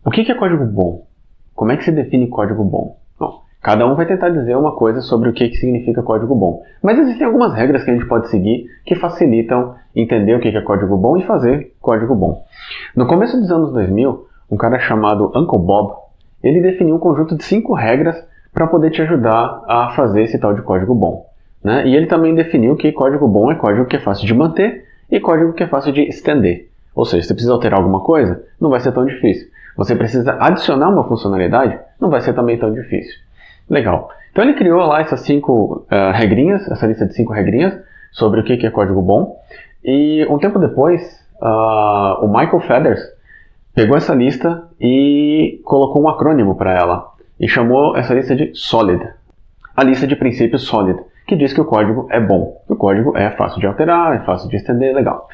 O que é código bom? Como é que se define código bom? Bom, cada um vai tentar dizer uma coisa sobre o que significa código bom. Mas existem algumas regras que a gente pode seguir que facilitam entender o que é código bom e fazer código bom. No começo dos anos 2000, um cara chamado Uncle Bob, ele definiu um conjunto de 5 regras para poder te ajudar a fazer esse tal de código bom, né? E ele também definiu que código bom é código que é fácil de manter e código que é fácil de estender. Ou seja, se você precisa alterar alguma coisa, não vai ser tão difícil. Você precisa adicionar uma funcionalidade, não vai ser também tão difícil. Legal. Então ele criou lá essas 5 regrinhas, essa lista de 5 regrinhas sobre o que é código bom. E um tempo depois, o Michael Feathers pegou essa lista e colocou um acrônimo para ela. E chamou essa lista de SOLID. A lista de princípios SOLID, que diz que o código é bom. O código é fácil de alterar, é fácil de estender, legal.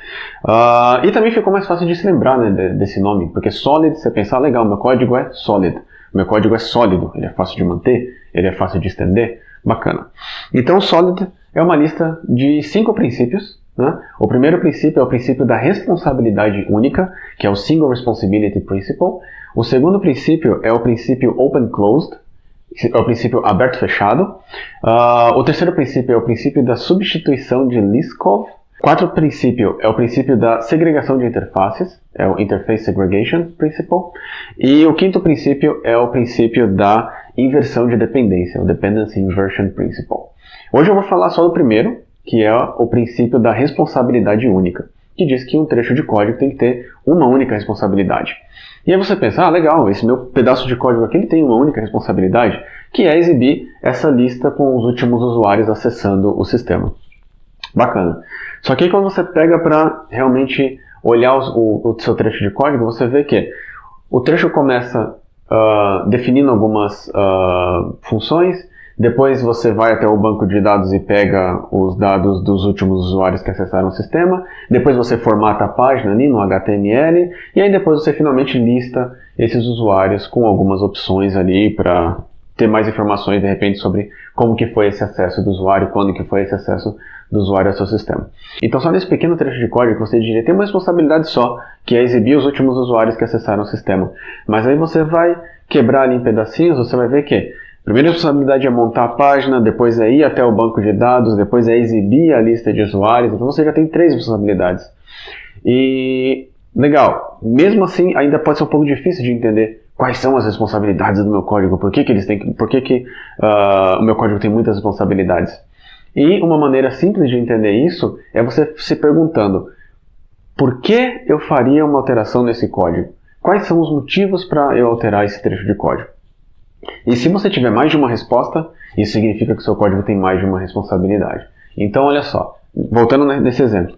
E também ficou mais fácil de se lembrar, né, desse nome, porque SOLID, você pensar, legal, meu código é SOLID. Meu código é sólido, ele é fácil de manter, ele é fácil de estender, bacana. Então, SOLID é uma lista de 5 princípios, né? O primeiro princípio é o princípio da responsabilidade única, que é o Single Responsibility Principle. O segundo princípio é o princípio Open-Closed, é o princípio aberto-fechado. O terceiro princípio é o princípio da substituição de Liskov. O quarto princípio é o princípio da segregação de interfaces, é o Interface Segregation Principle. E o quinto princípio é o princípio da inversão de dependência, o Dependency Inversion Principle. Hoje eu vou falar só do primeiro, que é o princípio da responsabilidade única, que diz que um trecho de código tem que ter uma única responsabilidade. E aí você pensa, legal, esse meu pedaço de código aqui ele tem uma única responsabilidade, que é exibir essa lista com os últimos usuários acessando o sistema. Bacana. Só que aí quando você pega para realmente olhar o seu trecho de código, você vê que o trecho começa definindo algumas funções, depois você vai até o banco de dados e pega os dados dos últimos usuários que acessaram o sistema, depois você formata a página ali no HTML, e aí depois você finalmente lista esses usuários com algumas opções ali para ter mais informações de repente sobre como que foi esse acesso do usuário, quando que foi esse acesso do usuário ao seu sistema. Então só nesse pequeno trecho de código você diria tem uma responsabilidade só, que é exibir os últimos usuários que acessaram o sistema. Mas aí você vai quebrar ali em pedacinhos, você vai ver que a primeira responsabilidade é montar a página, depois é ir até o banco de dados, depois é exibir a lista de usuários, então você já tem 3 responsabilidades. E legal, mesmo assim ainda pode ser um pouco difícil de entender quais são as responsabilidades do meu código, por que o meu código tem muitas responsabilidades. E uma maneira simples de entender isso é você se perguntando, por que eu faria uma alteração nesse código? Quais são os motivos para eu alterar esse trecho de código? E se você tiver mais de uma resposta, isso significa que o seu código tem mais de uma responsabilidade. Então, olha só, voltando nesse exemplo.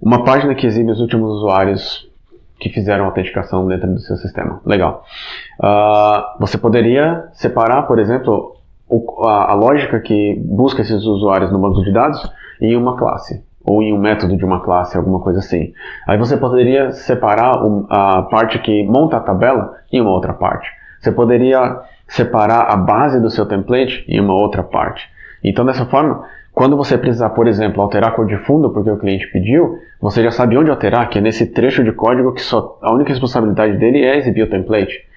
Uma página que exibe os últimos usuários que fizeram autenticação dentro do seu sistema. Legal. Você poderia separar, por exemplo, a lógica que busca esses usuários no banco de dados em uma classe, ou em um método de uma classe, alguma coisa assim. Aí você poderia separar a parte que monta a tabela em uma outra parte. Você poderia separar a base do seu template em uma outra parte. Então, dessa forma, quando você precisar, por exemplo, alterar a cor de fundo porque o cliente pediu, você já sabe onde alterar, que é nesse trecho de código que a única responsabilidade dele é exibir o template.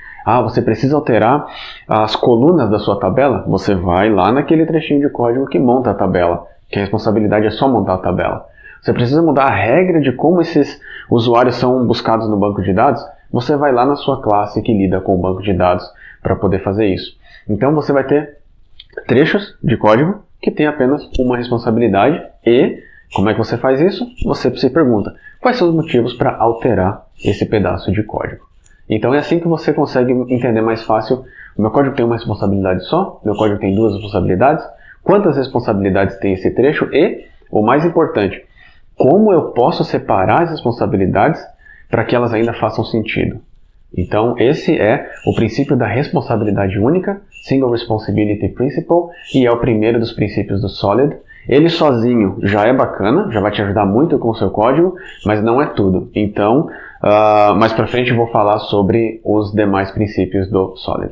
Você precisa alterar as colunas da sua tabela? Você vai lá naquele trechinho de código que monta a tabela, que a responsabilidade é só montar a tabela. Você precisa mudar a regra de como esses usuários são buscados no banco de dados? Você vai lá na sua classe que lida com o banco de dados para poder fazer isso. Então você vai ter trechos de código que tem apenas uma responsabilidade e, como é que você faz isso? Você se pergunta, quais são os motivos para alterar esse pedaço de código? Então é assim que você consegue entender mais fácil, o meu código tem uma responsabilidade só, meu código tem 2 responsabilidades, quantas responsabilidades tem esse trecho e, o mais importante, como eu posso separar as responsabilidades para que elas ainda façam sentido. Então esse é o princípio da responsabilidade única, Single Responsibility Principle, e é o primeiro dos princípios do SOLID. Ele sozinho já é bacana, já vai te ajudar muito com o seu código, mas não é tudo. Então, mais pra frente eu vou falar sobre os demais princípios do SOLID.